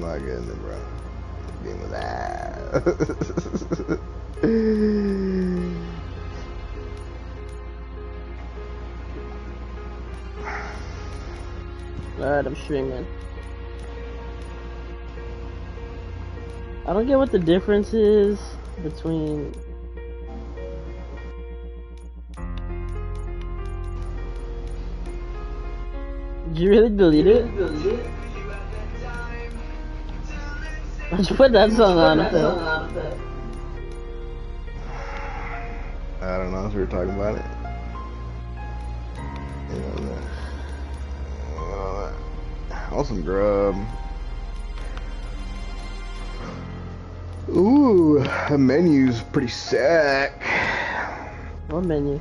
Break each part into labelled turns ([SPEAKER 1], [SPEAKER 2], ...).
[SPEAKER 1] I'm not getting it, bro. Game with that.
[SPEAKER 2] Alright, I'm streaming. I don't get what the difference is between... Did you really delete it? Why'd you put that song on?
[SPEAKER 1] I don't know if we were talking about it. Awesome grub. Ooh, the menu's pretty sick.
[SPEAKER 2] What menu?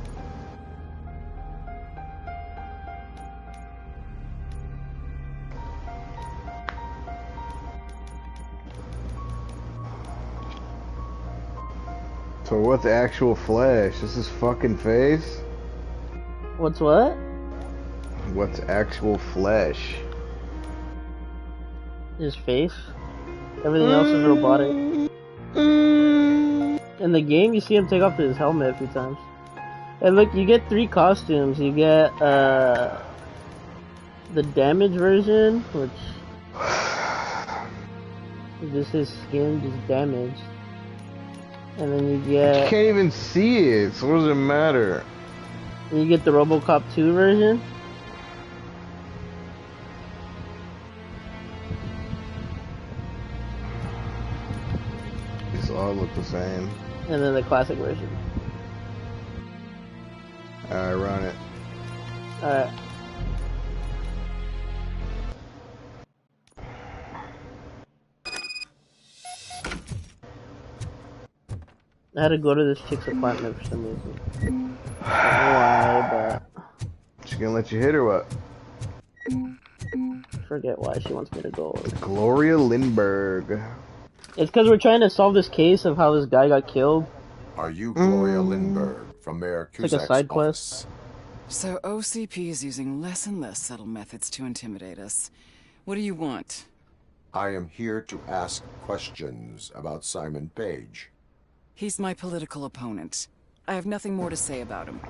[SPEAKER 1] So what's actual flesh? This is fucking face?
[SPEAKER 2] What's what?
[SPEAKER 1] What's actual flesh?
[SPEAKER 2] His face. Everything else is robotic. In the game, you see him take off his helmet a few times. And look, you get 3 costumes. You get the damage version, which is just his skin, just damaged. And then you get...
[SPEAKER 1] You can't even see it, so what does it matter?
[SPEAKER 2] You get the Robocop 2 version.
[SPEAKER 1] These all look the same.
[SPEAKER 2] And then the classic version.
[SPEAKER 1] Alright, run it.
[SPEAKER 2] Alright. I had to go to this chick's apartment for some reason. I don't know why, but...
[SPEAKER 1] She gonna let you hit or what?
[SPEAKER 2] I forget why she wants me to go.
[SPEAKER 1] Gloria Lindbergh.
[SPEAKER 2] It's because we're trying to solve this case of how this guy got killed.
[SPEAKER 3] Are you Gloria Lindbergh from Mayor Cusack's
[SPEAKER 2] It's like a side
[SPEAKER 3] office?
[SPEAKER 2] quest.
[SPEAKER 4] So OCP is using less and less subtle methods to intimidate us. What do you want?
[SPEAKER 3] I am here to ask questions about Simon Page.
[SPEAKER 4] He's my political opponent. I have nothing more to say about him.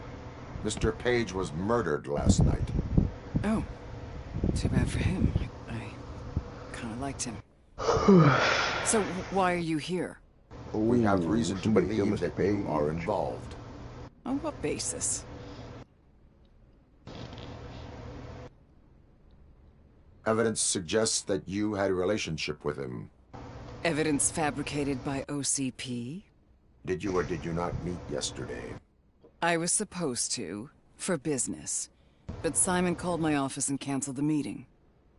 [SPEAKER 3] Mr. Page was murdered last night.
[SPEAKER 4] Oh, too bad for him. I kind of liked him. So why are you here?
[SPEAKER 3] We have reason to
[SPEAKER 1] somebody killed
[SPEAKER 3] believe
[SPEAKER 1] Mr.
[SPEAKER 3] that you
[SPEAKER 1] Page.
[SPEAKER 3] are involved.
[SPEAKER 4] On what basis?
[SPEAKER 3] Evidence suggests that you had a relationship with him.
[SPEAKER 4] Evidence fabricated by OCP?
[SPEAKER 3] Did you or did you not meet yesterday?
[SPEAKER 4] I was supposed to, for business. But Simon called my office and canceled the meeting.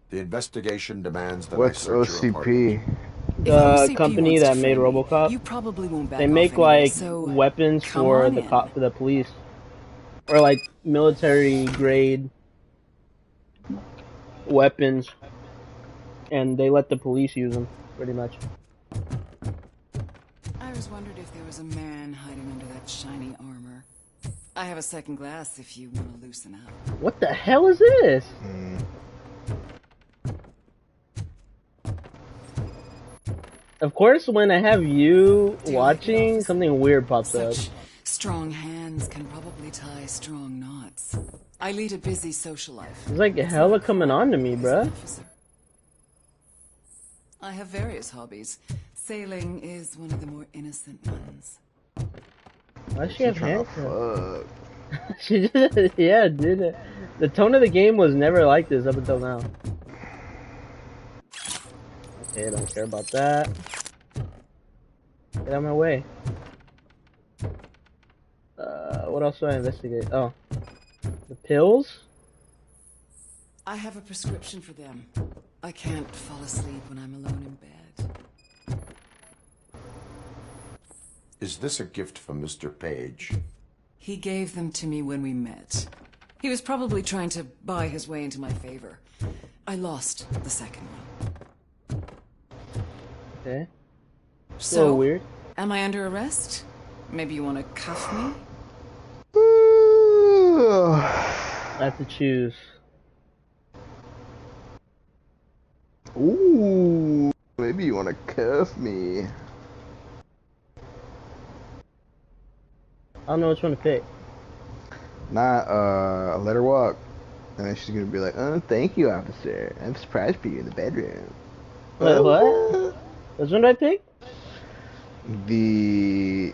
[SPEAKER 3] The investigation demands that
[SPEAKER 1] What's
[SPEAKER 3] I search your
[SPEAKER 1] OCP?
[SPEAKER 3] apartment.
[SPEAKER 4] If
[SPEAKER 2] The
[SPEAKER 4] OCP
[SPEAKER 2] company
[SPEAKER 4] wants to
[SPEAKER 2] that made
[SPEAKER 4] frame me,
[SPEAKER 2] Robocop,
[SPEAKER 4] you probably won't back
[SPEAKER 2] they
[SPEAKER 4] off
[SPEAKER 2] make
[SPEAKER 4] anyway,
[SPEAKER 2] like
[SPEAKER 4] so
[SPEAKER 2] weapons
[SPEAKER 4] come
[SPEAKER 2] for
[SPEAKER 4] on
[SPEAKER 2] the
[SPEAKER 4] in.
[SPEAKER 2] for the police, or like military grade weapons, and they let the police use them pretty much.
[SPEAKER 4] I always wondered if there was a man hiding under that shiny armor. I have a second glass if you want to loosen up.
[SPEAKER 2] What the hell is this? Of course, when I have you watching, something weird pops up.
[SPEAKER 4] Such strong hands can probably tie strong knots. I lead a busy social life.
[SPEAKER 2] It's like hella coming on to me, bruh.
[SPEAKER 4] Officer. I have various hobbies. Sailing is one of the more innocent ones.
[SPEAKER 2] Why does she have
[SPEAKER 1] Trying
[SPEAKER 2] handcuffs?
[SPEAKER 1] to fuck.
[SPEAKER 2] She just, yeah, dude. The tone of the game was never like this up until now. Okay, I don't care about that. Get out of my way. What else do I investigate? Oh. The pills?
[SPEAKER 4] I have a prescription for them. I can't fall asleep when I'm alone in bed.
[SPEAKER 3] Is this a gift from Mr. Page?
[SPEAKER 4] He gave them to me when we met. He was probably trying to buy his way into my favor. I lost the second one.
[SPEAKER 2] Okay.
[SPEAKER 4] So,
[SPEAKER 2] So weird.
[SPEAKER 4] am I under arrest? Maybe you want to cuff me?
[SPEAKER 2] I have to choose.
[SPEAKER 1] Ooh. maybe you want to cuff me.
[SPEAKER 2] I don't know which one to pick.
[SPEAKER 1] Nah, let her walk. And then she's gonna be like, oh, thank you, officer. I'm surprised for you in the bedroom.
[SPEAKER 2] Wait, what? Which one did I pick?
[SPEAKER 1] The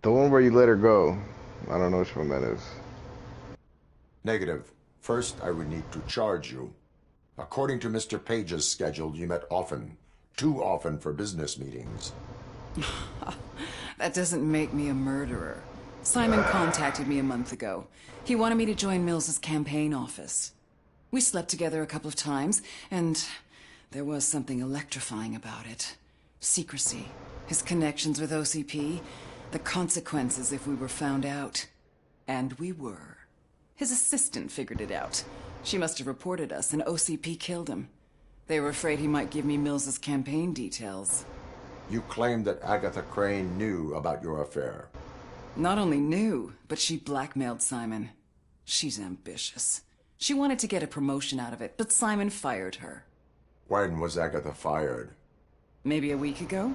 [SPEAKER 1] one where you let her go. I don't know which one that is.
[SPEAKER 3] Negative. First, I would need to charge you. According to Mr. Page's schedule, you met often. Too often for business meetings.
[SPEAKER 4] That doesn't make me a murderer. Simon contacted me a month ago. He wanted me to join Mills's campaign office. We slept together a couple of times, and there was something electrifying about it. Secrecy, his connections with OCP, the consequences if we were found out. And we were. His assistant figured it out. She must have reported us, and OCP killed him. They were afraid he might give me Mills's campaign details.
[SPEAKER 3] You claimed that Agatha Crane knew about your affair.
[SPEAKER 4] Not only knew, but she blackmailed Simon. She's ambitious. She wanted to get a promotion out of it, but Simon fired her.
[SPEAKER 3] When was Agatha fired?
[SPEAKER 4] Maybe a week ago?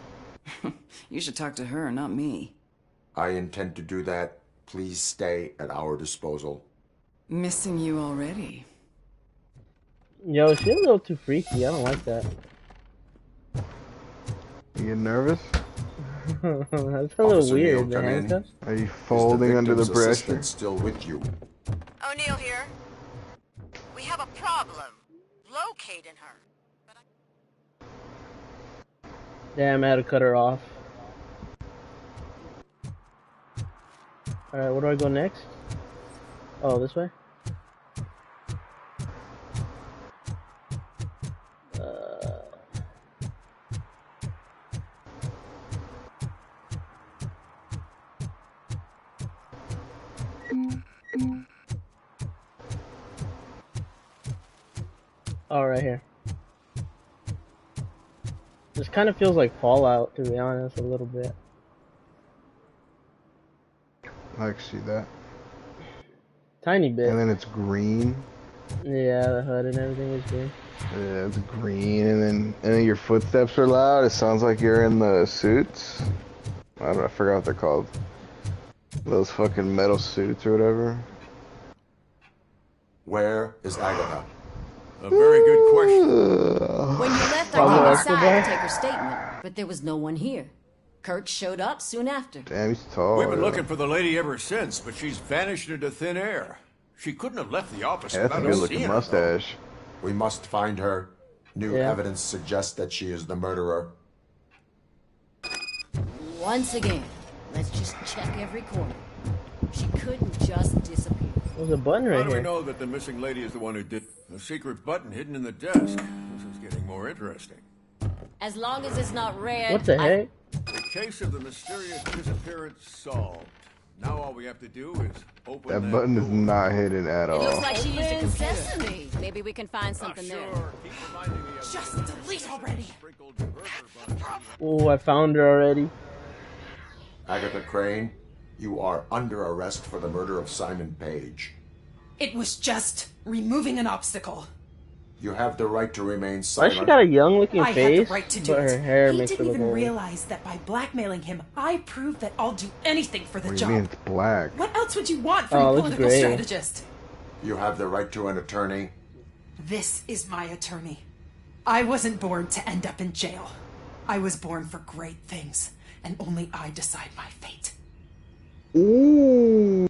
[SPEAKER 4] You should talk to her, not me.
[SPEAKER 3] I intend to do that. Please stay at our disposal.
[SPEAKER 4] Missing you already.
[SPEAKER 2] Yo, she's a little too freaky. I don't like that.
[SPEAKER 1] You get nervous?
[SPEAKER 2] That's a little
[SPEAKER 3] Officer Neal,
[SPEAKER 2] weird, the
[SPEAKER 3] come in.
[SPEAKER 2] handcuffs.
[SPEAKER 1] Are you folding under the
[SPEAKER 3] victim's
[SPEAKER 1] pressure?
[SPEAKER 3] assistant still with you?
[SPEAKER 5] O'Neill here. We have a problem. Locating her.
[SPEAKER 2] Damn, I had to cut her off. Alright, where do I go next? Oh, this way? Oh, right here. This kind of feels like Fallout, to be honest, a little bit.
[SPEAKER 1] I can see that.
[SPEAKER 2] Tiny bit.
[SPEAKER 1] And then it's green.
[SPEAKER 2] Yeah, the HUD and everything is green.
[SPEAKER 1] Yeah, it's green, and then your footsteps are loud. It sounds like you're in the suits. I forgot what they're called. Those fucking metal suits or whatever.
[SPEAKER 3] Where is Agatha?
[SPEAKER 6] A very good question.
[SPEAKER 7] When you left, I came inside to take her statement, but there was no one here. Kurt showed up soon after.
[SPEAKER 1] Damn, he's tall.
[SPEAKER 6] We've been
[SPEAKER 1] yeah.
[SPEAKER 6] looking for the lady ever since, but she's vanished into thin air. She couldn't have left the office
[SPEAKER 1] Yeah, that's a
[SPEAKER 6] without
[SPEAKER 1] good
[SPEAKER 6] us
[SPEAKER 1] looking
[SPEAKER 6] seeing her,
[SPEAKER 1] mustache.
[SPEAKER 3] We must find her. New
[SPEAKER 2] Yeah.
[SPEAKER 3] evidence suggests that she is the murderer.
[SPEAKER 7] Once again, let's just check every corner. She couldn't just disappear.
[SPEAKER 2] There's a button
[SPEAKER 6] though. How
[SPEAKER 2] right
[SPEAKER 6] do we
[SPEAKER 2] here.
[SPEAKER 6] know that the missing lady is the one who did a secret button hidden in the desk? This is getting more interesting.
[SPEAKER 7] As long as it's not red.
[SPEAKER 2] What the heck?
[SPEAKER 6] The case of the mysterious disappearance solved. Now all we have to do is open
[SPEAKER 1] That button is
[SPEAKER 6] door.
[SPEAKER 1] not hidden at
[SPEAKER 7] It looks
[SPEAKER 1] all.
[SPEAKER 7] like she used a
[SPEAKER 5] Open
[SPEAKER 7] computer.
[SPEAKER 5] sesame.
[SPEAKER 7] Maybe we can find something there.
[SPEAKER 6] Sure. Keep reminding me of
[SPEAKER 5] Just delete already.
[SPEAKER 6] sprinkled burger buns.
[SPEAKER 2] Oh, I found her already.
[SPEAKER 3] Agatha Crane, you are under arrest for the murder of Simon Page.
[SPEAKER 8] It was just removing an obstacle.
[SPEAKER 3] You have the right to remain
[SPEAKER 2] Why
[SPEAKER 3] silent.
[SPEAKER 2] she got a young looking
[SPEAKER 8] I
[SPEAKER 2] face,
[SPEAKER 8] had the right to do
[SPEAKER 2] but
[SPEAKER 8] it.
[SPEAKER 2] her hair
[SPEAKER 8] He
[SPEAKER 2] makes her
[SPEAKER 8] didn't
[SPEAKER 2] look
[SPEAKER 8] even
[SPEAKER 2] old.
[SPEAKER 8] realize that by blackmailing him, I proved that I'll do anything for the
[SPEAKER 1] What do you mean
[SPEAKER 8] job.
[SPEAKER 1] it's black?
[SPEAKER 8] What else would you want from
[SPEAKER 2] Oh,
[SPEAKER 8] a
[SPEAKER 2] looks
[SPEAKER 8] political
[SPEAKER 2] great.
[SPEAKER 8] strategist?
[SPEAKER 3] You have the right to an attorney.
[SPEAKER 8] This is my attorney. I wasn't born to end up in jail. I was born for great things, and only I decide my fate.
[SPEAKER 1] Ooh.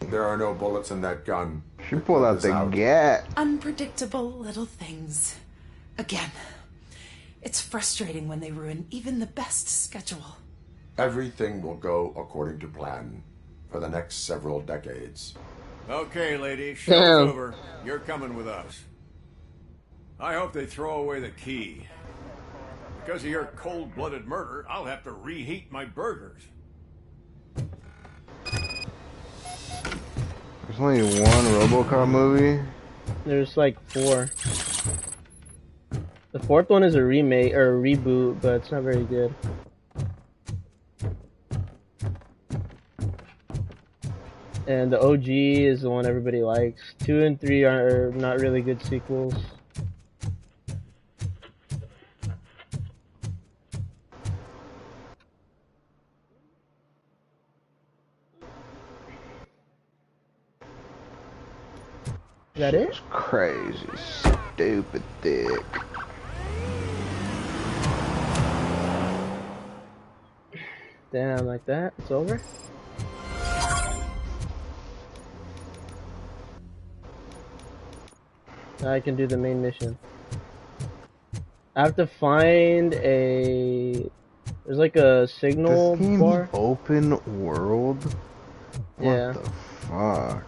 [SPEAKER 3] There are no bullets in that gun.
[SPEAKER 1] She pulled out the gat.
[SPEAKER 8] Unpredictable little things. Again, it's frustrating when they ruin even the best schedule.
[SPEAKER 3] Everything will go according to plan for the next several decades.
[SPEAKER 6] Okay, lady, show's
[SPEAKER 2] Damn.
[SPEAKER 6] over. You're coming with us. I hope they throw away the key. Because of your cold-blooded murder, I'll have to reheat my burgers.
[SPEAKER 1] There's only one Robocop movie.
[SPEAKER 2] There's like 4. The 4th one is a remake or a reboot, but it's not very good. And the OG is the one everybody likes. 2 and 3 are not really good sequels. that it?
[SPEAKER 1] It's crazy, stupid dick.
[SPEAKER 2] Damn, like that? It's over? Now I can do the main mission. I have to find a... There's like a signal
[SPEAKER 1] This game's
[SPEAKER 2] bar.
[SPEAKER 1] open world? What
[SPEAKER 2] Yeah.
[SPEAKER 1] the fuck?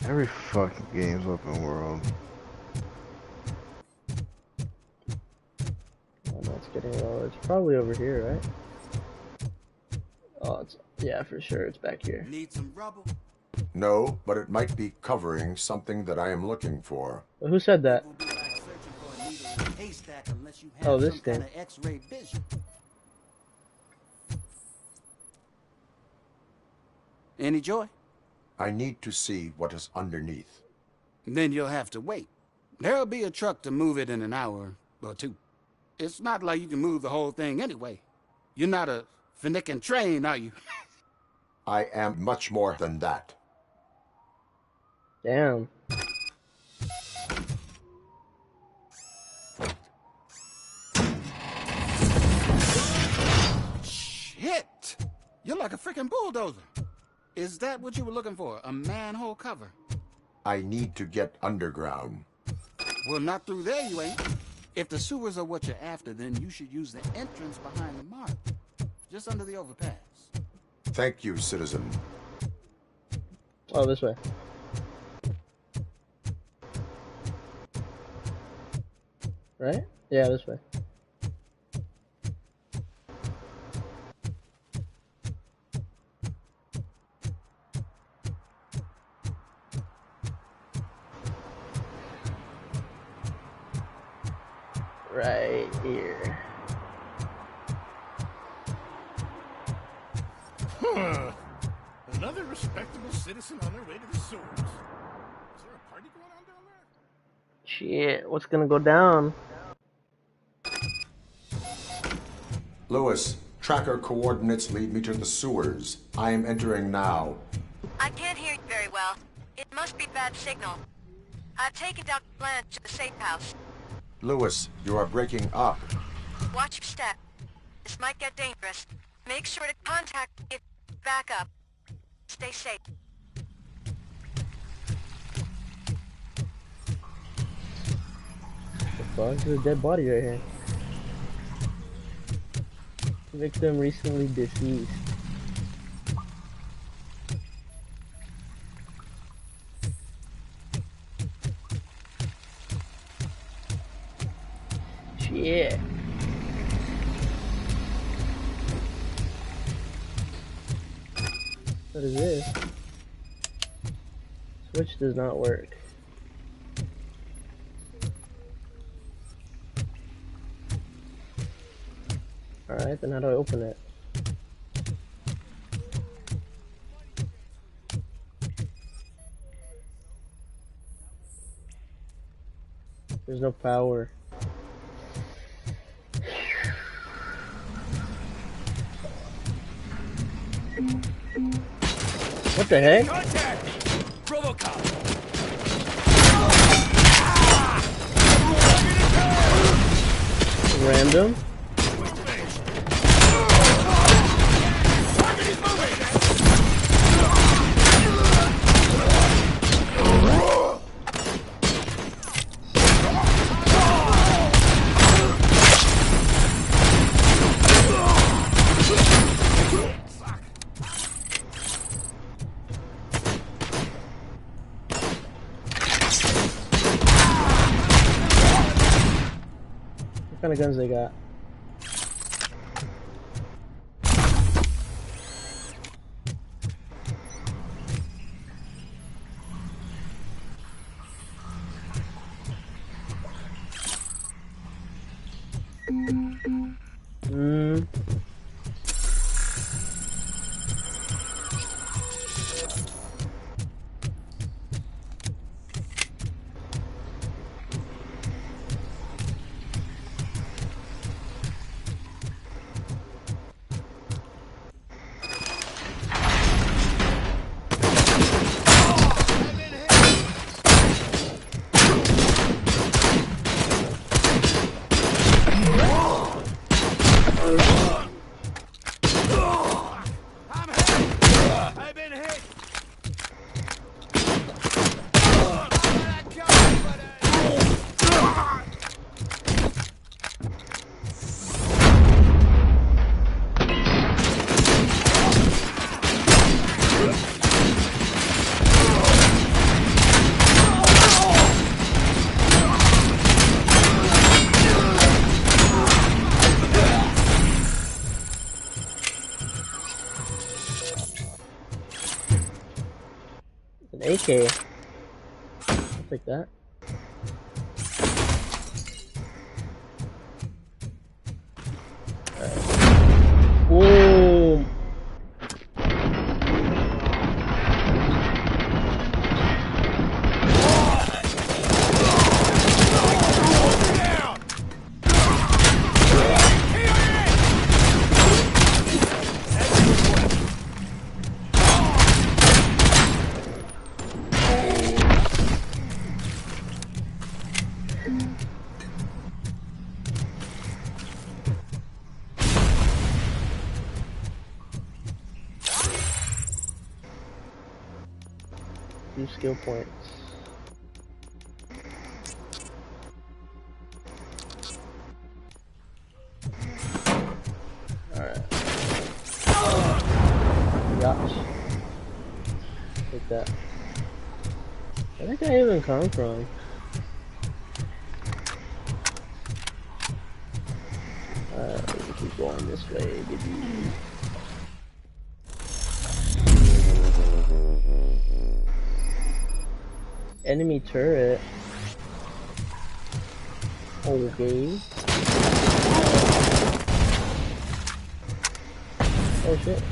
[SPEAKER 1] Every fucking game's open world.
[SPEAKER 2] Oh, no, it's getting low. It's probably over here, right? Oh, it's... Yeah, for sure. It's back here.
[SPEAKER 9] Need some rubber?
[SPEAKER 3] No, but it might be covering something that I am looking for.
[SPEAKER 2] Who said that?
[SPEAKER 9] Will be like searching for a needle in a haystack unless you have
[SPEAKER 2] Oh, this
[SPEAKER 9] some kind
[SPEAKER 2] thing.
[SPEAKER 9] of X-ray vision. Any joy?
[SPEAKER 3] I need to see what is underneath.
[SPEAKER 9] Then you'll have to wait. There'll be a truck to move it in an hour or two. It's not like you can move the whole thing anyway. You're not a finicking train, are you?
[SPEAKER 3] I am much more than that.
[SPEAKER 2] Damn.
[SPEAKER 9] Shit! You're like a freaking bulldozer. Is that what you were looking for? A manhole cover?
[SPEAKER 3] I need to get underground.
[SPEAKER 9] Well, not through there, you ain't. If the sewers are what you're after, then you should use the entrance behind the mark. Just under the overpass.
[SPEAKER 3] Thank you, citizen.
[SPEAKER 2] Oh, this way. Right? Yeah, this way. Right here.
[SPEAKER 6] Huh. Another respectable citizen on their way to the sewers. Is there a party going on down there?
[SPEAKER 2] Shit, what's gonna go down?
[SPEAKER 3] Lewis, tracker coordinates lead me to the sewers. I am entering now.
[SPEAKER 5] I can't hear you very well. It must be bad signal. I've taken Dr. Blanche to the safe house.
[SPEAKER 3] Lewis, you are breaking up.
[SPEAKER 5] Watch your step. This might get dangerous. Make sure to contact me if you back up. Stay safe.
[SPEAKER 2] The fuck? There's a dead body right here. Victim recently deceased. Shit. What is this? Switch does not work. Alright, then how do I open it? There's no power. What the heck?
[SPEAKER 6] Contact! Robocop!
[SPEAKER 2] Random. What kind of guns they got? AK. I'll take that. Alright. Boom! Skill points. Alright. Gosh. Take that. Where did that even come from? We keep going this way, baby. Enemy turret. Okay. Oh shit.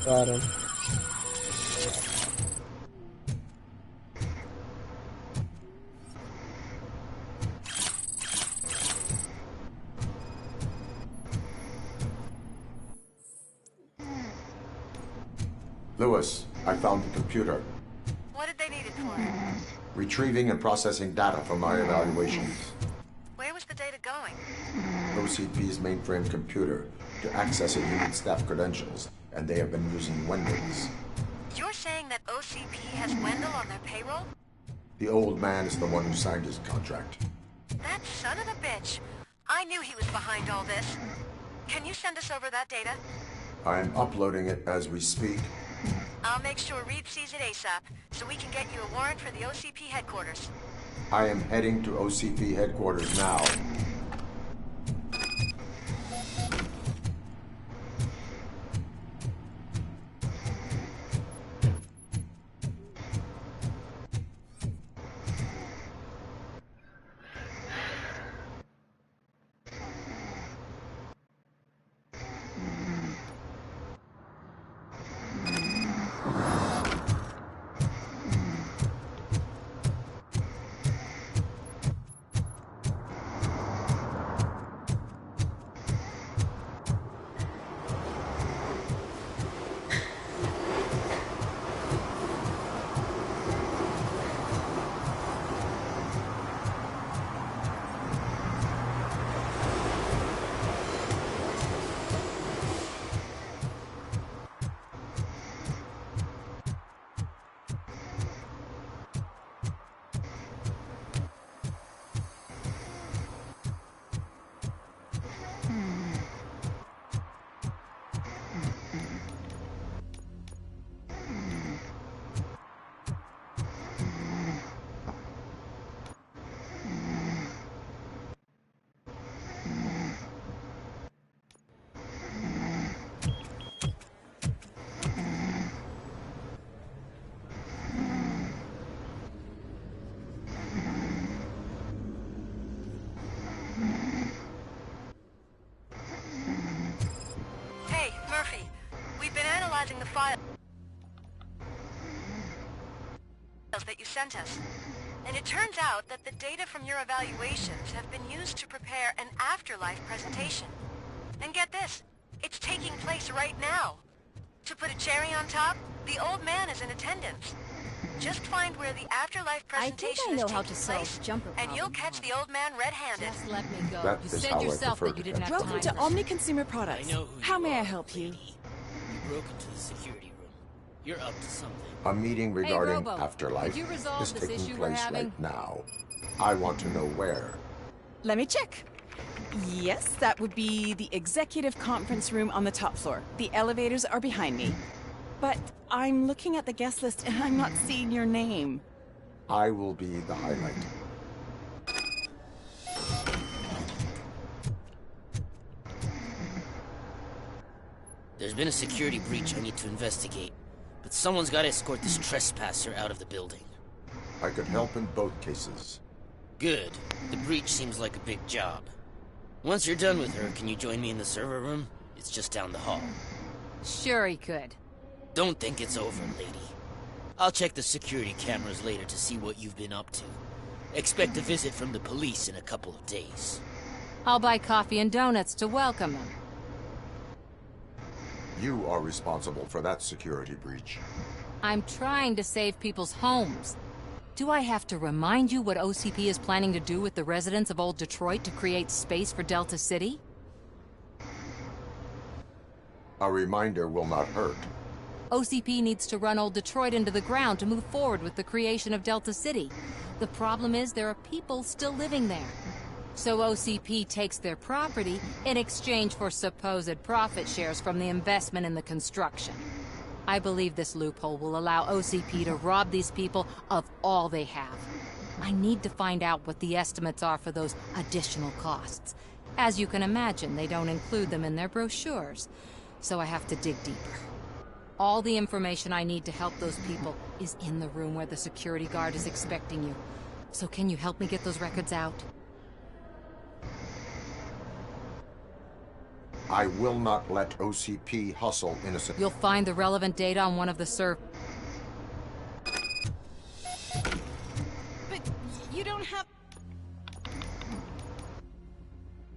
[SPEAKER 2] Got him.
[SPEAKER 3] Lewis, I found the computer.
[SPEAKER 5] What did they need it for?
[SPEAKER 3] Retrieving and processing data from my evaluations.
[SPEAKER 5] Where was the data going?
[SPEAKER 3] OCP's mainframe computer to access a unit staff credentials, and they have been using Wendell's.
[SPEAKER 5] You're saying that OCP has Wendell on their payroll?
[SPEAKER 3] The old man is the one who signed his contract.
[SPEAKER 5] That son of a bitch. I knew he was behind all this. Can you send us over that data?
[SPEAKER 3] I am uploading it as we speak.
[SPEAKER 5] I'll make sure Reed sees it ASAP, so we can get you a warrant for the OCP headquarters.
[SPEAKER 3] I am heading to OCP headquarters now.
[SPEAKER 5] that you sent us. And it turns out that the data from your evaluations have been used to prepare an afterlife presentation. And get this, it's taking place right now. To put a cherry on top, the old man is in attendance. Just find where the afterlife presentation is taking place, and you'll catch the old man red-handed.
[SPEAKER 7] Just let me go.
[SPEAKER 3] That
[SPEAKER 7] You
[SPEAKER 3] is
[SPEAKER 7] said
[SPEAKER 3] how I
[SPEAKER 7] yourself
[SPEAKER 3] prefer
[SPEAKER 7] that you
[SPEAKER 3] to
[SPEAKER 7] didn't have
[SPEAKER 10] Welcome
[SPEAKER 7] time.
[SPEAKER 10] to Omni Consumer Products.
[SPEAKER 11] I know who
[SPEAKER 10] How
[SPEAKER 11] you
[SPEAKER 10] may I
[SPEAKER 11] are,
[SPEAKER 10] help you?
[SPEAKER 11] lady. You broke into the security room. You're up to something.
[SPEAKER 3] A meeting regarding
[SPEAKER 7] Robo,
[SPEAKER 3] afterlife
[SPEAKER 7] could you resolve
[SPEAKER 3] is
[SPEAKER 7] this
[SPEAKER 3] taking
[SPEAKER 7] issue we're
[SPEAKER 3] place
[SPEAKER 7] having?
[SPEAKER 3] right now. I want to know where.
[SPEAKER 10] Let me check. Yes, that would be the executive conference room on the top floor. The elevators are behind me. But I'm looking at the guest list and I'm not seeing your name.
[SPEAKER 3] I will be the highlight.
[SPEAKER 11] There's been a security breach I need to investigate, but someone's got to escort this trespasser out of the building.
[SPEAKER 3] I could help in both cases.
[SPEAKER 11] Good. The breach seems like a big job. Once you're done with her, can you join me in the server room? It's just down the hall.
[SPEAKER 7] Sure he could.
[SPEAKER 11] Don't think it's over, lady. I'll check the security cameras later to see what you've been up to. Expect a visit from the police in a couple of days.
[SPEAKER 7] I'll buy coffee and donuts to welcome him.
[SPEAKER 3] You are responsible for that security breach.
[SPEAKER 7] I'm trying to save people's homes. Do I have to remind you what OCP is planning to do with the residents of Old Detroit to create space for Delta City?
[SPEAKER 3] A reminder will not hurt.
[SPEAKER 7] OCP needs to run Old Detroit into the ground to move forward with the creation of Delta City. The problem is there are people still living there. So OCP takes their property in exchange for supposed profit shares from the investment in the construction. I believe this loophole will allow OCP to rob these people of all they have. I need to find out what the estimates are for those additional costs. As you can imagine, they don't include them in their brochures, so I have to dig deeper. All the information I need to help those people is in the room where the security guard is expecting you. So can you help me get those records out?
[SPEAKER 3] I will not let OCP hustle innocent.
[SPEAKER 7] You'll find the relevant data on one of the
[SPEAKER 10] But you don't have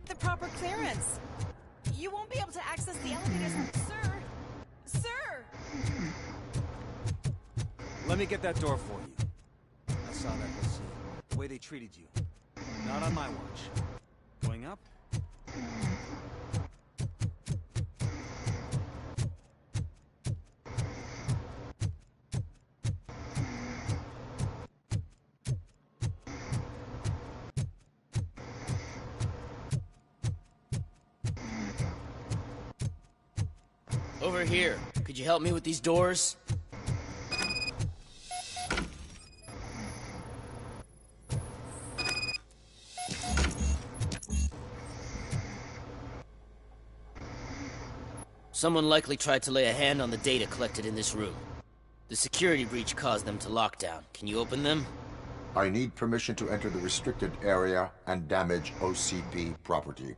[SPEAKER 10] the proper clearance. You won't be able to access the elevators, sir. Sir!
[SPEAKER 12] Let me get that door for you. I saw that whole scene. The way they treated you. Not on my watch. Going up?
[SPEAKER 11] Over here. Could you help me with these doors? Someone likely tried to lay a hand on the data collected in this room. The security breach caused them to lock down. Can you open them?
[SPEAKER 3] I need permission to enter the restricted area and damage OCP property.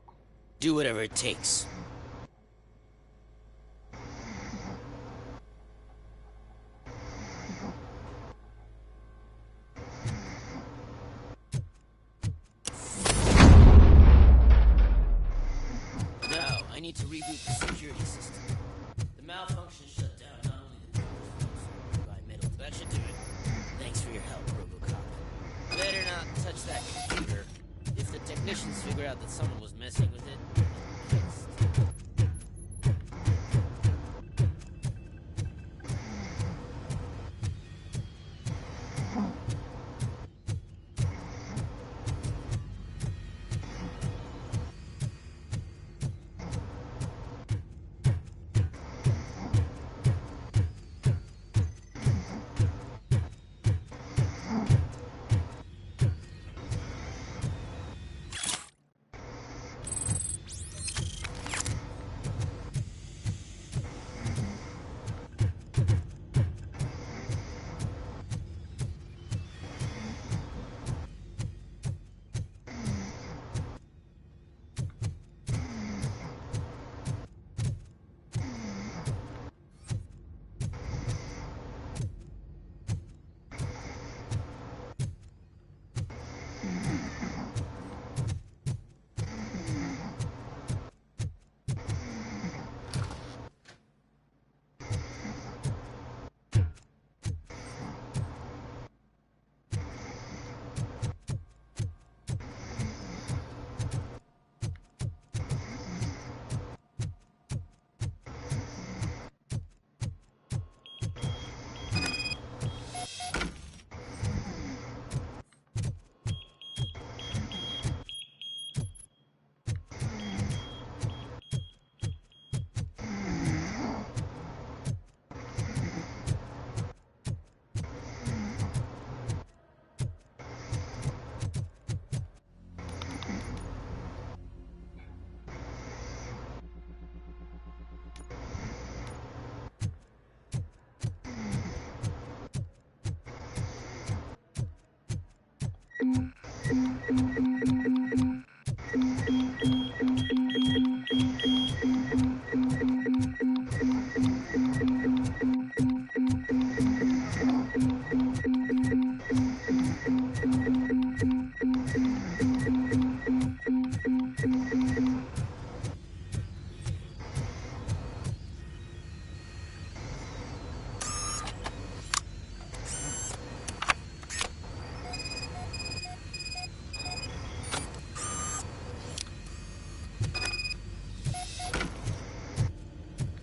[SPEAKER 11] Do whatever it takes. Now, I need to reboot the security system. The malfunction shut down not only the doors, but environmental. That should do it. Thanks for your help, Robocop. Better not touch that computer. If the technicians figure out that someone was messing with it, it'll be fixed.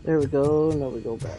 [SPEAKER 2] There we go. Now we go back.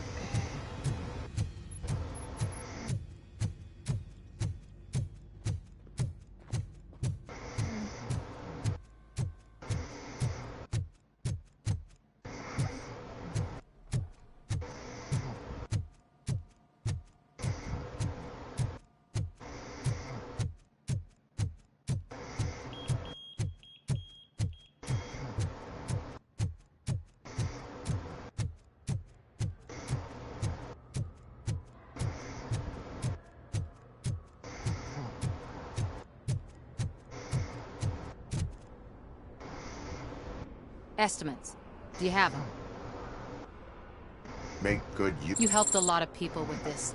[SPEAKER 7] Estimates. Do you have them?
[SPEAKER 3] Make good
[SPEAKER 7] You helped a lot of people with this,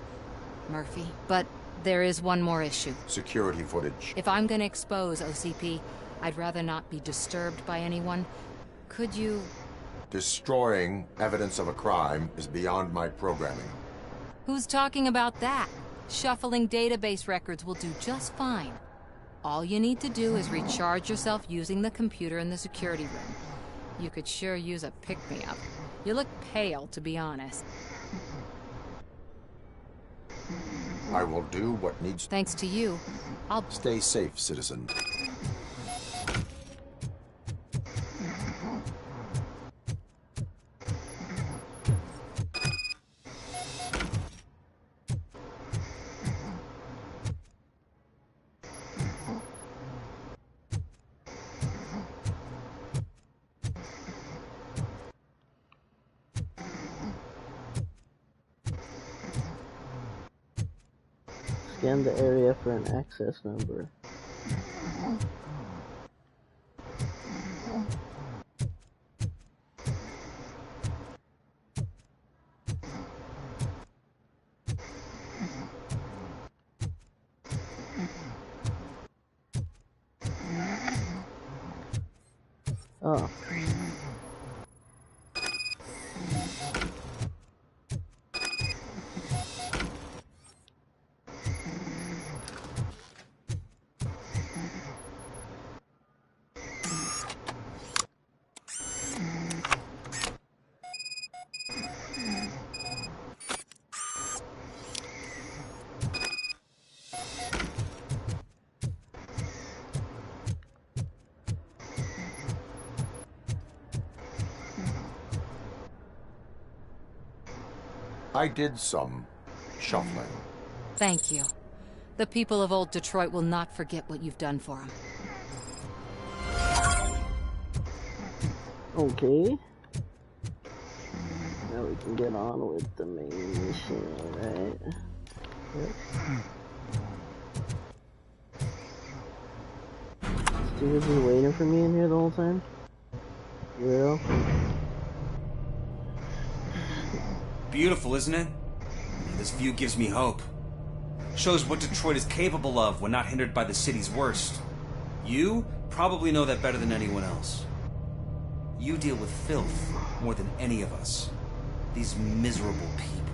[SPEAKER 7] Murphy. But there is one more issue.
[SPEAKER 3] security footage.
[SPEAKER 7] If I'm gonna expose OCP, I'd rather not be disturbed by anyone. Could you...
[SPEAKER 3] Destroying evidence of a crime is beyond my programming.
[SPEAKER 7] Who's talking about that? Shuffling database records will do just fine. All you need to do is recharge yourself using the computer in the security room. You could sure use a pick-me-up. You look pale, to be honest.
[SPEAKER 3] I will do what needs...
[SPEAKER 7] Thanks to you, I'll...
[SPEAKER 3] Stay safe, citizen.
[SPEAKER 2] Scan the area for an access number. Oh.
[SPEAKER 3] I did some shuffling.
[SPEAKER 7] Thank you. The people of old Detroit will not forget what you've done for them.
[SPEAKER 2] Okay. Now we can get on with the main mission, right? Yep. Steve has been waiting for me in here the whole time? Real?
[SPEAKER 12] Beautiful, isn't it? This view gives me hope. Shows what Detroit is capable of when not hindered by the city's worst. You probably know that better than anyone else. You deal with filth more than any of us. These miserable people,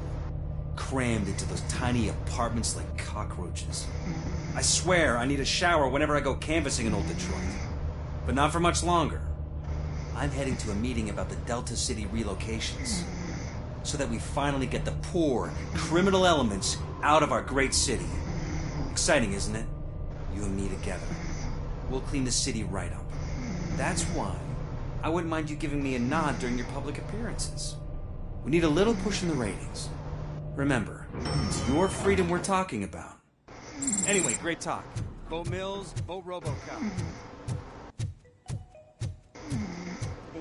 [SPEAKER 12] crammed into those tiny apartments like cockroaches. I swear I need a shower whenever I go canvassing in old Detroit. But not for much longer. I'm heading to a meeting about the Delta City relocations, so that we finally get the poor, criminal elements out of our great city. Exciting, isn't it? You and me together. We'll clean the city right up. That's why I wouldn't mind you giving me a nod during your public appearances. We need a little push in the ratings. Remember, it's your freedom we're talking about. Anyway, great talk. Bo Mills, Bo Robocop.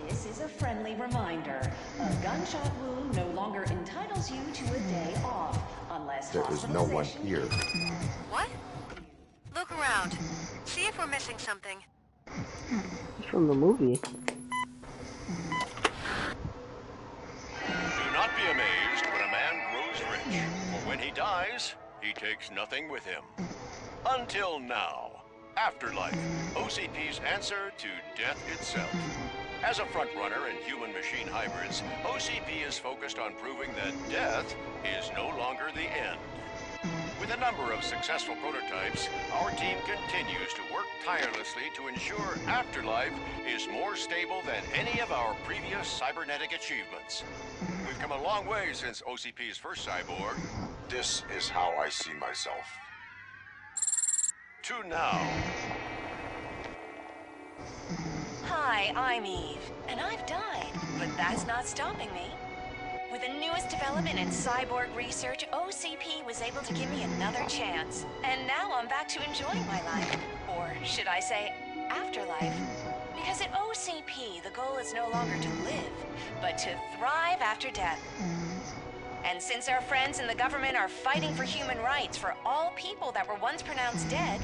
[SPEAKER 13] This is a friendly reminder. A gunshot wound no longer entitles you to a day off, unless
[SPEAKER 3] There is no one here.
[SPEAKER 5] What? Look around. See if we're missing something.
[SPEAKER 2] It's from the movie.
[SPEAKER 6] Do not be amazed when a man grows rich, for when he dies, he takes nothing with him. Until now. Afterlife, OCP's answer to death itself. As a frontrunner in human-machine hybrids, OCP is focused on proving that death is no longer the end. With a number of successful prototypes, our team continues to work tirelessly to ensure Afterlife is more stable than any of our previous cybernetic achievements. We've come a long way since OCP's first cyborg.
[SPEAKER 3] This is how I see myself.
[SPEAKER 6] To now.
[SPEAKER 5] Hi, I'm Eve, and I've died, but that's not stopping me. With the newest development in cyborg research, OCP was able to give me another chance. And now I'm back to enjoying my life. Or should I say, afterlife? Because at OCP, the goal is no longer to live, but to thrive after death. And since our friends in the government are fighting for human rights for all people that were once pronounced dead,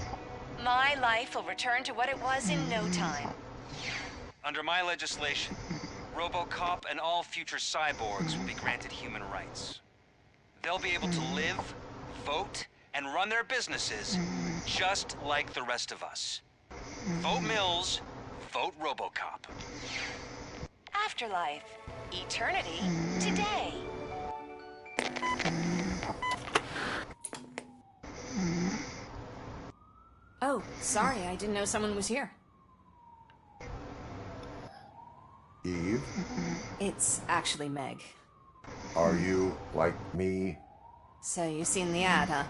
[SPEAKER 5] my life will return to what it was in no time.
[SPEAKER 12] Under my legislation, Robocop and all future cyborgs will be granted human rights. They'll be able to live, vote, and run their businesses just like the rest of us. Vote Mills, vote Robocop.
[SPEAKER 5] Afterlife. Eternity. Today.
[SPEAKER 10] Oh, sorry, I didn't know someone was here.
[SPEAKER 3] Eve,
[SPEAKER 10] It's actually Meg.
[SPEAKER 3] are you like me?
[SPEAKER 10] So you've seen the ad, huh?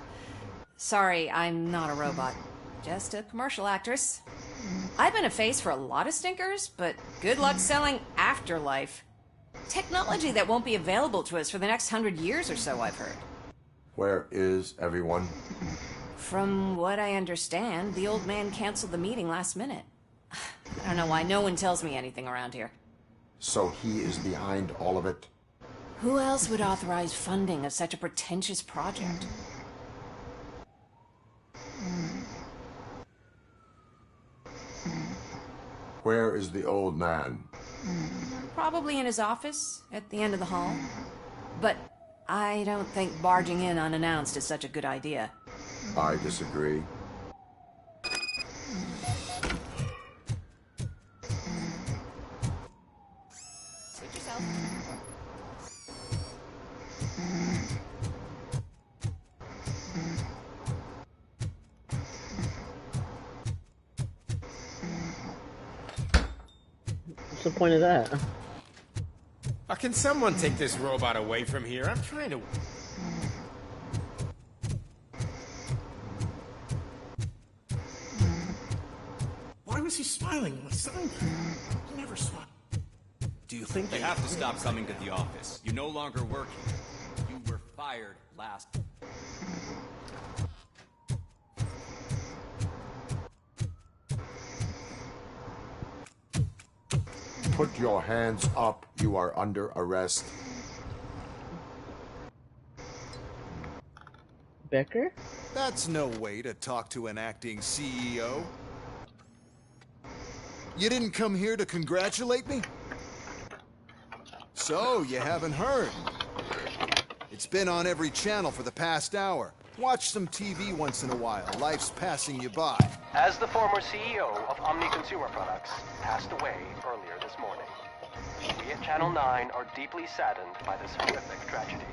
[SPEAKER 10] Sorry, I'm not a robot. Just a commercial actress. I've been a face for a lot of stinkers, but good luck selling Afterlife. Technology that won't be available to us for the next 100 years or so, I've heard.
[SPEAKER 3] Where is everyone?
[SPEAKER 10] From what I understand, the old man canceled the meeting last minute. I don't know why no one tells me anything around here.
[SPEAKER 3] So he is behind all of it?
[SPEAKER 10] Who else would authorize funding of such a pretentious project?
[SPEAKER 3] Where is the old man?
[SPEAKER 10] Probably in his office, at the end of the hall. But I don't think barging in unannounced is such a good idea.
[SPEAKER 3] I disagree.
[SPEAKER 10] Suit yourself.
[SPEAKER 2] What's the point of that?
[SPEAKER 14] Can someone take this robot away from here? I'm trying to... Why was he smiling when I signed it? He never smiled.
[SPEAKER 15] Do you think you have to stop coming to the office? You no longer work here. You were fired last...
[SPEAKER 3] Put your hands up. You are under arrest.
[SPEAKER 2] Becker?
[SPEAKER 16] That's no way to talk to an acting CEO. You didn't come here to congratulate me? So, you haven't heard. It's been on every channel for the past hour. Watch some TV once in a while. Life's passing you by.
[SPEAKER 17] As the former CEO of Omni Consumer Products passed away earlier this morning, we at Channel 9 are deeply saddened by this horrific tragedy.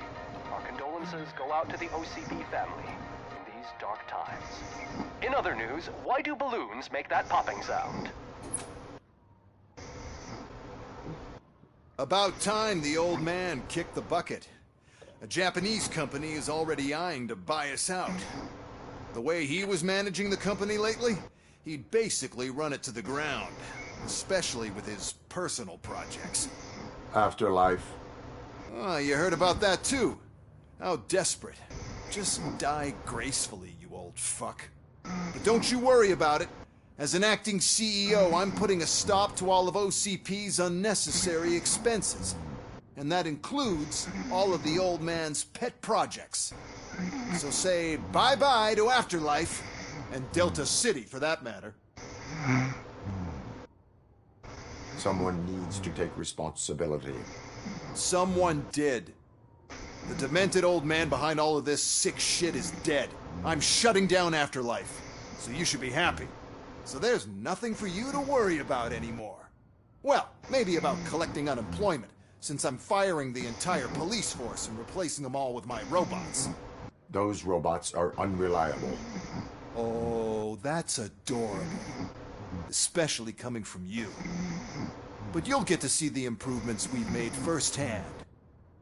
[SPEAKER 17] Our condolences go out to the OCP family in these dark times. In other news, why do balloons make that popping sound?
[SPEAKER 16] About time the old man kicked the bucket. A Japanese company is already eyeing to buy us out. The way he was managing the company lately, he'd basically run it to the ground, especially with his personal projects.
[SPEAKER 3] Afterlife.
[SPEAKER 16] Oh, you heard about that too. How desperate. Just die gracefully, you old fuck. But don't you worry about it. As an acting CEO, I'm putting a stop to all of OCP's unnecessary expenses. And that includes all of the old man's pet projects. So say bye-bye to Afterlife, and Delta City for that matter.
[SPEAKER 3] Someone needs to take responsibility.
[SPEAKER 16] Someone did. The demented old man behind all of this sick shit is dead. I'm shutting down Afterlife, so you should be happy. So there's nothing for you to worry about anymore. Well, maybe about collecting unemployment, since I'm firing the entire police force and replacing them all with my robots.
[SPEAKER 3] Those robots are unreliable.
[SPEAKER 16] Oh, that's adorable. Especially coming from you. But you'll get to see the improvements we've made firsthand.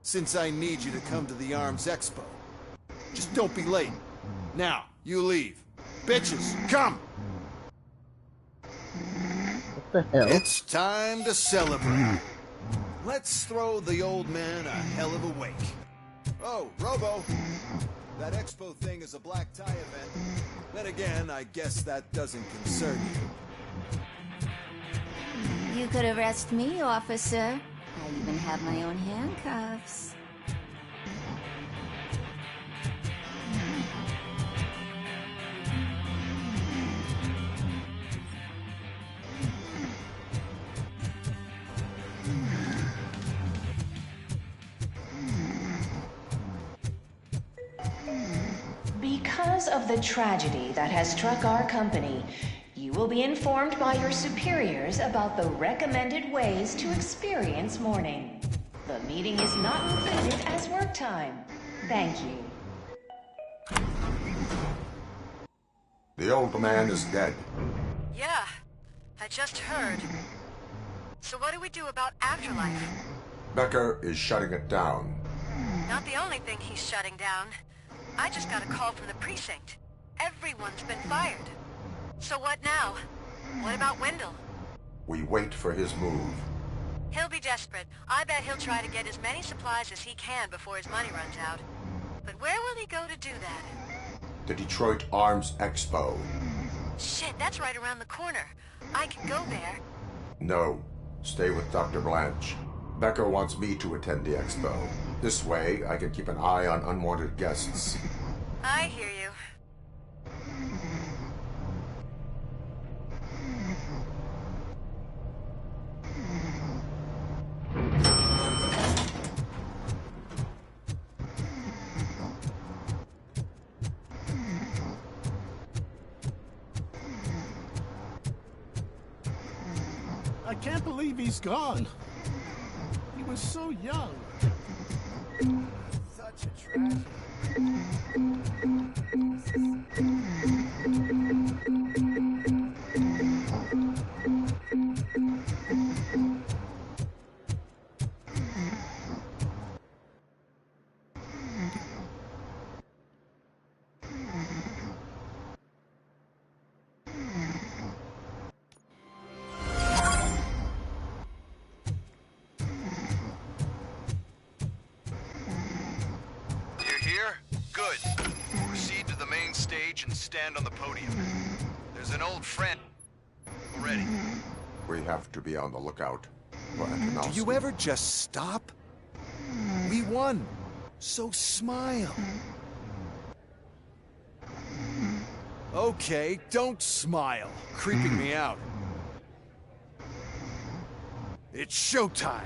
[SPEAKER 16] Since I need you to come to the Arms Expo. Just don't be late. Now, you leave. Bitches, come!
[SPEAKER 2] What the hell?
[SPEAKER 16] It's time to celebrate. Let's throw the old man a hell of a wake. Oh, Robo! That expo thing is a black tie event. Then again, I guess that doesn't concern you.
[SPEAKER 18] You could arrest me, officer. I even have my own handcuffs.
[SPEAKER 13] Because of the tragedy that has struck our company, you will be informed by your superiors about the recommended ways to experience mourning. The meeting is not included as work time. Thank you.
[SPEAKER 3] The old man is dead.
[SPEAKER 5] Yeah, I just heard. So what do we do about Afterlife?
[SPEAKER 3] Becker is shutting it down.
[SPEAKER 5] Not the only thing he's shutting down. I just got a call from the precinct. Everyone's been fired. So what now? What about Wendell?
[SPEAKER 3] We wait for his move.
[SPEAKER 5] He'll be desperate. I bet he'll try to get as many supplies as he can before his money runs out. But where will he go to do that?
[SPEAKER 3] The Detroit Arms Expo.
[SPEAKER 5] Shit, that's right around the corner. I can go there.
[SPEAKER 3] No. Stay with Dr. Blanche. Becker wants me to attend the expo. This way, I can keep an eye on unwanted guests.
[SPEAKER 5] I hear you.
[SPEAKER 19] I can't believe he's gone. He was so young. Such a tragedy.
[SPEAKER 16] And stand on the podium. There's an old friend already.
[SPEAKER 3] We have to be on the lookout for Antonowski.
[SPEAKER 16] Do you ever just stop? We won, so smile. Okay, don't smile. Creeping me out. It's showtime.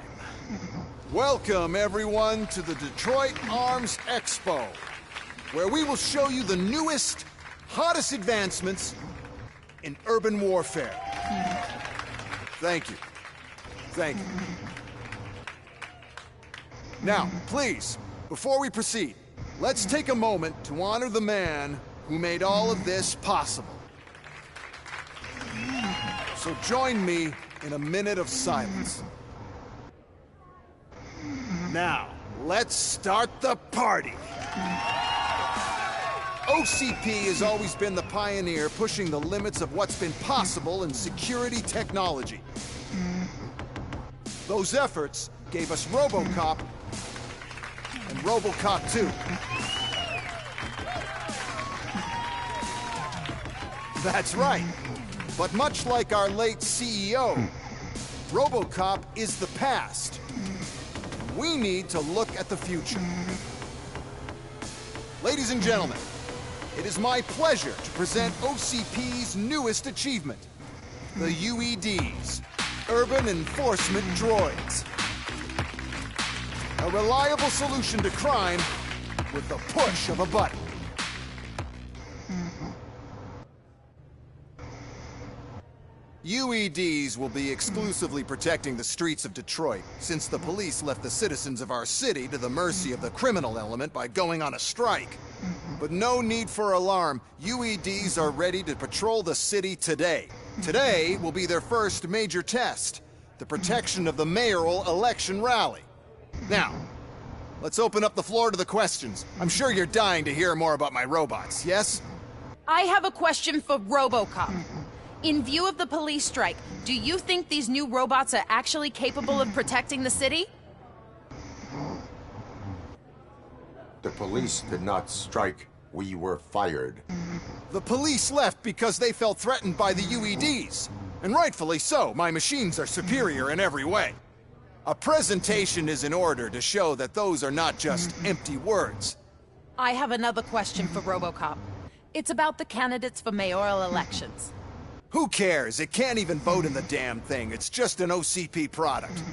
[SPEAKER 16] Welcome, everyone, to the Detroit Arms Expo, where we will show you the newest, hottest advancements in urban warfare. Thank you. Thank you. Now, please, before we proceed, let's take a moment to honor the man who made all of this possible. So join me in a minute of silence. Now, let's start the party. OCP has always been the pioneer pushing the limits of what's been possible in security technology. Those efforts gave us Robocop and Robocop 2. That's right. But much like our late CEO, Robocop is the past. We need to look at the future. Ladies and gentlemen, it is my pleasure to present OCP's newest achievement, the UEDs, Urban Enforcement Droids. A reliable solution to crime with the push of a button. UEDs will be exclusively protecting the streets of Detroit, since the police left the citizens of our city to the mercy of the criminal element by going on a strike. But no need for alarm. UEDs are ready to patrol the city today. Today will be their first major test, the protection of the mayoral election rally. Now, let's open up the floor to the questions. I'm sure you're dying to hear more about my robots, yes?
[SPEAKER 8] I have a question for Robocop. In view of the police strike, do you think these new robots are actually capable of protecting the city?
[SPEAKER 3] The police did not strike. We were fired.
[SPEAKER 16] The police left because they felt threatened by the UEDs. And rightfully so. My machines are superior in every way. A presentation is in order to show that those are not just empty words.
[SPEAKER 8] I have another question for Robocop. It's about the candidates for mayoral elections.
[SPEAKER 16] Who cares? It can't even vote in the damn thing. It's just an OCP product.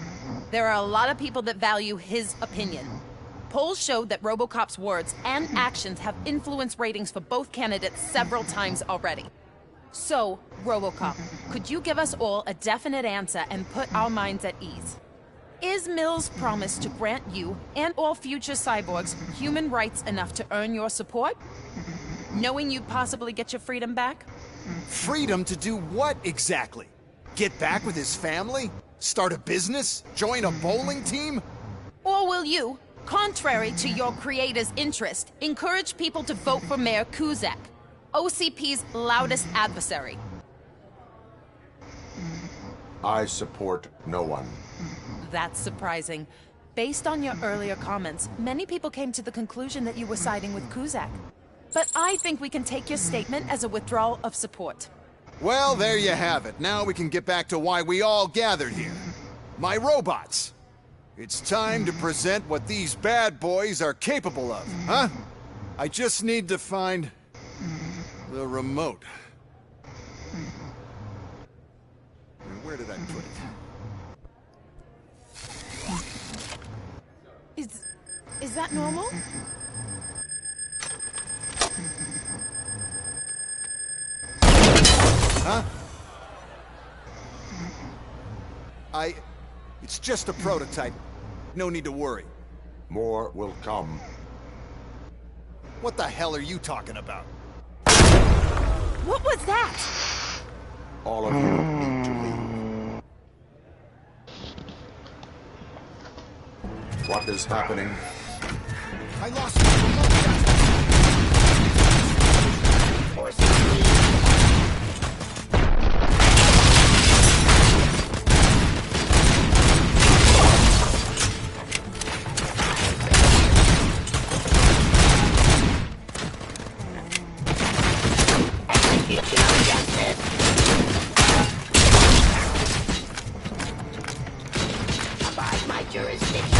[SPEAKER 8] There are a lot of people that value his opinion. Polls showed that Robocop's words and actions have influenced ratings for both candidates several times already. So, Robocop, could you give us all a definite answer and put our minds at ease? Is Mills' promise to grant you and all future cyborgs human rights enough to earn your support? Knowing you'd possibly get your freedom back?
[SPEAKER 16] Freedom to do what exactly? Get back with his family? Start a business? Join a bowling team?
[SPEAKER 8] Or will you, contrary to your creator's interest, encourage people to vote for Mayor Kuzak, OCP's loudest adversary?
[SPEAKER 3] I support no one.
[SPEAKER 8] That's surprising. Based on your earlier comments, many people came to the conclusion that you were siding with Kuzak. But I think we can take your statement as a withdrawal of support.
[SPEAKER 16] Well, there you have it. Now we can get back to why we all gathered here. My robots. It's time to present what these bad boys are capable of, huh? I just need to find the remote. Where did I put it?
[SPEAKER 8] Is that normal?
[SPEAKER 16] Huh? It's just a prototype. No need to worry.
[SPEAKER 3] More will come.
[SPEAKER 16] What the hell are you talking about?
[SPEAKER 8] What was that?
[SPEAKER 3] All of you need to leave. What is happening?
[SPEAKER 16] I lost my remote.
[SPEAKER 20] Abide my jurisdiction.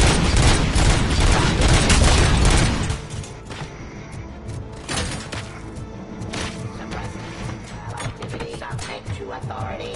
[SPEAKER 20] Activity subject to authority.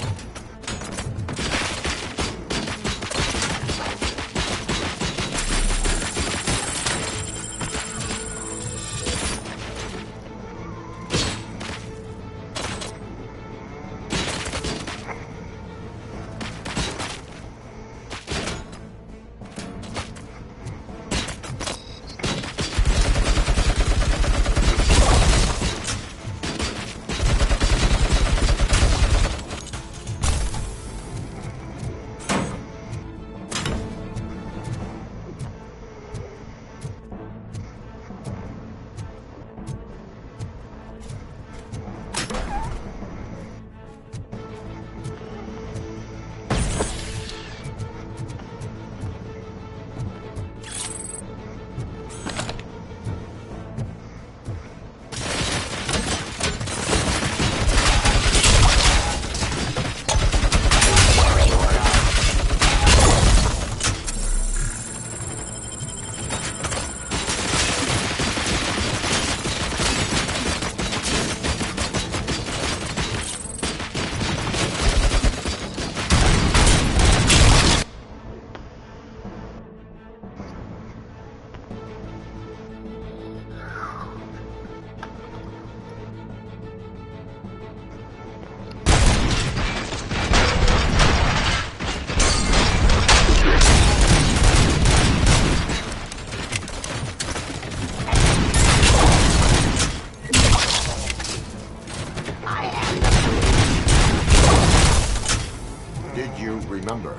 [SPEAKER 3] Did you remember?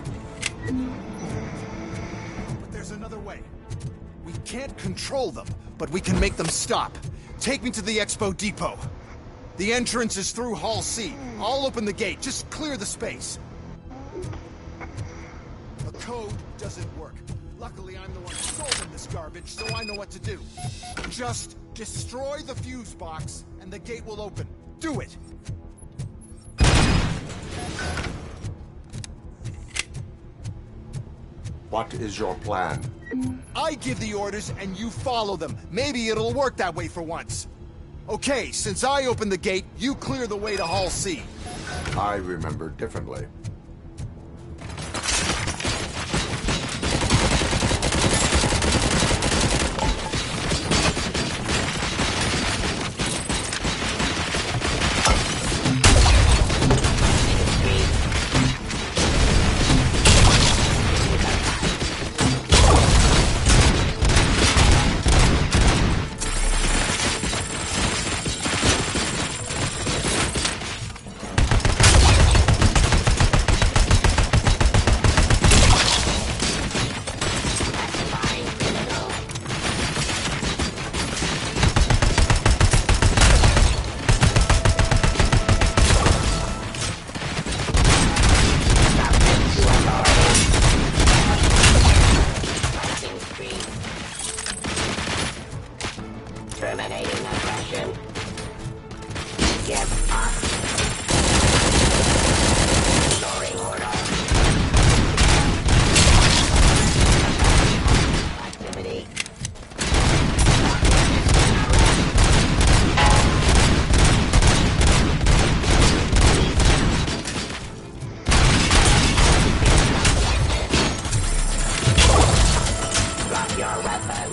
[SPEAKER 16] But there's another way. We can't control them, but we can make them stop. Take me to the Expo Depot. The entrance is through Hall C. I'll open the gate. Just clear the space. The code doesn't work. Luckily, I'm the one who sold them this garbage, so I know what to do. Just destroy the fuse box, and the gate will open. Do it!
[SPEAKER 3] What is your plan?
[SPEAKER 16] I give the orders, and you follow them. Maybe it'll work that way for once. Okay, since I opened the gate, you clear the way to Hall C.
[SPEAKER 3] I remember differently.
[SPEAKER 20] Terminating aggression. Give up. Restoring order. Activity. Drop your weapon.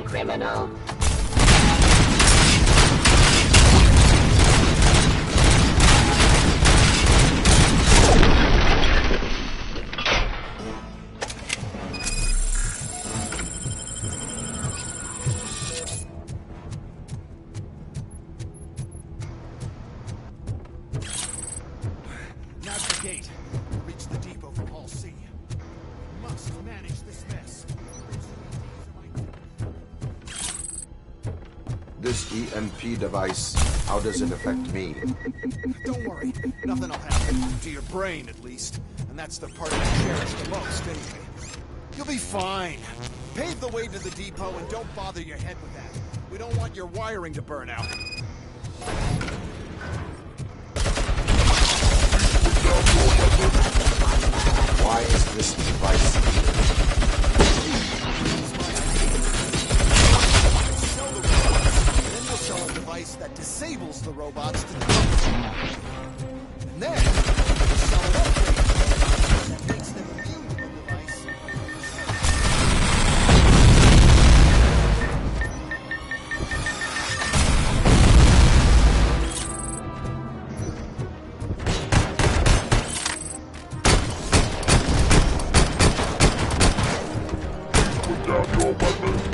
[SPEAKER 20] Criminal.
[SPEAKER 16] Now's the gate. Reach the depot from Hall C. Must manage this mess.
[SPEAKER 3] This EMP device, how does it affect me?
[SPEAKER 16] Don't worry, nothing will happen. To your brain, at least. And that's the part I cherish the most, anyway. You'll be fine. Pave the way to the depot and don't bother your head with that. We don't want your wiring to burn out.
[SPEAKER 3] Why is this device...
[SPEAKER 16] Sell a device that disables the robots to the public. And then, sell an upgrade that makes them immune to the device.
[SPEAKER 21] Put down your weapon.